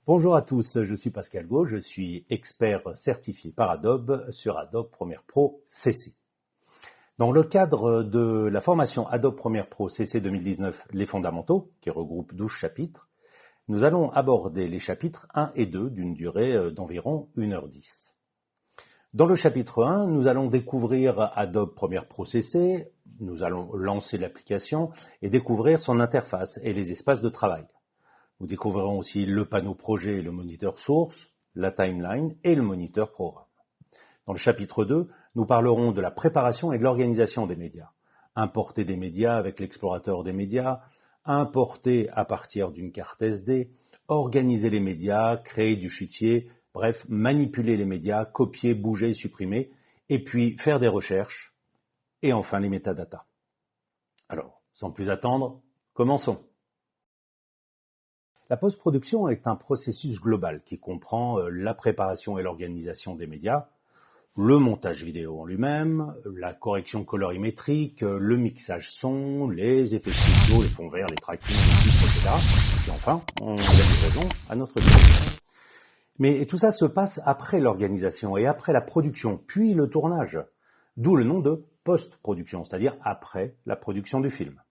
Bonjour à tous, je suis Pascal Gau, je suis expert certifié par Adobe sur Adobe Premiere Pro CC. Dans le cadre de la formation Adobe Premiere Pro CC 2019, les fondamentaux, qui regroupe 12 chapitres, nous allons aborder les chapitres 1 et 2 d'une durée d'environ 1h10. Dans le chapitre 1, nous allons découvrir Adobe Premiere Pro CC, nous allons lancer l'application et découvrir son interface et les espaces de travail. Nous découvrirons aussi le panneau projet et le moniteur source, la timeline et le moniteur programme. Dans le chapitre 2, nous parlerons de la préparation et de l'organisation des médias. Importer des médias avec l'explorateur des médias, importer à partir d'une carte SD, organiser les médias, créer du chutier, bref, manipuler les médias, copier, bouger, supprimer, et puis faire des recherches, et enfin les métadatas. Alors, sans plus attendre, commençons. La post-production est un processus global qui comprend la préparation et l'organisation des médias, le montage vidéo en lui-même, la correction colorimétrique, le mixage son, les effets spéciaux, les fonds verts, les tracking, les titres, etc. Et enfin, on a livraison à notre vidéo. Mais tout ça se passe après l'organisation et après la production, puis le tournage. D'où le nom de post-production, c'est-à-dire après la production du film.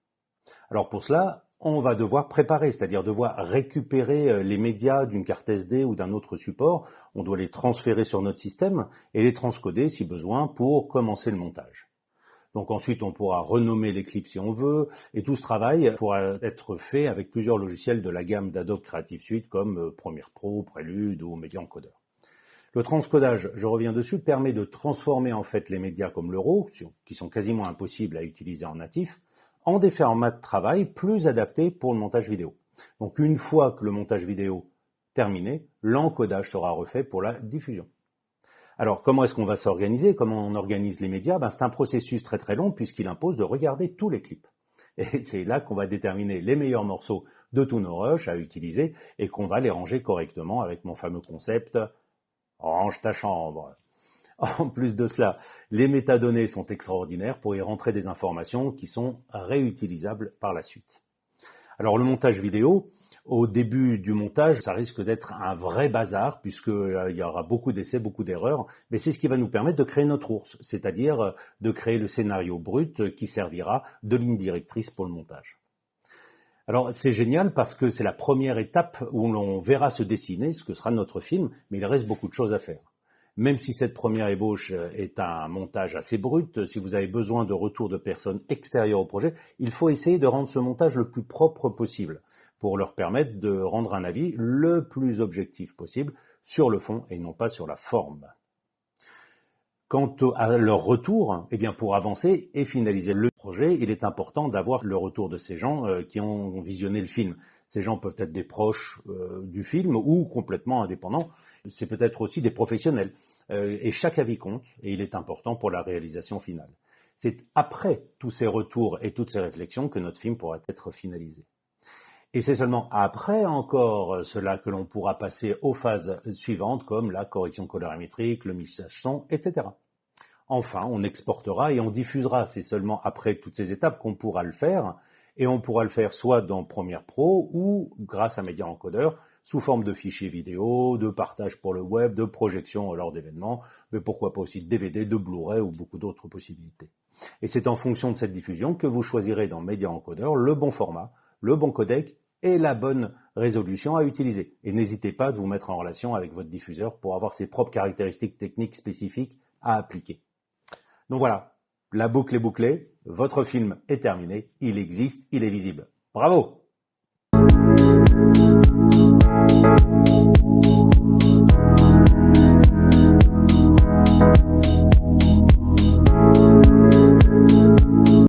Alors pour cela, on va devoir préparer, c'est-à-dire devoir récupérer les médias d'une carte SD ou d'un autre support. On doit les transférer sur notre système et les transcoder si besoin pour commencer le montage. Donc ensuite, on pourra renommer les clips si on veut, et tout ce travail pourra être fait avec plusieurs logiciels de la gamme d'Adobe Creative Suite comme Premiere Pro, Prelude ou Media Encoder. Le transcodage, je reviens dessus, permet de transformer en fait les médias comme le RAW, qui sont quasiment impossibles à utiliser en natif, en des formats de travail plus adaptés pour le montage vidéo. Donc une fois que le montage vidéo terminé, l'encodage sera refait pour la diffusion. Alors comment est-ce qu'on va s'organiser? Comment on organise les médias? C'est un processus très très long puisqu'il impose de regarder tous les clips. Et c'est là qu'on va déterminer les meilleurs morceaux de tous nos rushs à utiliser et qu'on va les ranger correctement avec mon fameux concept « range ta chambre ». En plus de cela, les métadonnées sont extraordinaires pour y rentrer des informations qui sont réutilisables par la suite. Alors le montage vidéo, au début du montage, ça risque d'être un vrai bazar puisqu'il y aura beaucoup d'essais, beaucoup d'erreurs, mais c'est ce qui va nous permettre de créer notre ours, c'est-à-dire de créer le scénario brut qui servira de ligne directrice pour le montage. Alors c'est génial parce que c'est la première étape où l'on verra se dessiner ce que sera notre film, mais il reste beaucoup de choses à faire. Même si cette première ébauche est un montage assez brut, si vous avez besoin de retour de personnes extérieures au projet, il faut essayer de rendre ce montage le plus propre possible pour leur permettre de rendre un avis le plus objectif possible sur le fond et non pas sur la forme. Quant à leur retour, pour avancer et finaliser le projet, il est important d'avoir le retour de ces gens qui ont visionné le film. Ces gens peuvent être des proches du film ou complètement indépendants. C'est peut-être aussi des professionnels. Et chaque avis compte et il est important pour la réalisation finale. C'est après tous ces retours et toutes ces réflexions que notre film pourra être finalisé. Et c'est seulement après encore cela que l'on pourra passer aux phases suivantes comme la correction colorimétrique, le mixage son, etc. Enfin, on exportera et on diffusera. C'est seulement après toutes ces étapes qu'on pourra le faire. Et on pourra le faire soit dans Premiere Pro ou grâce à Media Encoder sous forme de fichiers vidéo, de partage pour le web, de projection lors d'événements, mais pourquoi pas aussi de DVD, de Blu-ray ou beaucoup d'autres possibilités. Et c'est en fonction de cette diffusion que vous choisirez dans Media Encoder le bon format, le bon codec et la bonne résolution à utiliser. Et n'hésitez pas à vous mettre en relation avec votre diffuseur pour avoir ses propres caractéristiques techniques spécifiques à appliquer. Donc voilà, la boucle est bouclée, votre film est terminé, il existe, il est visible. Bravo!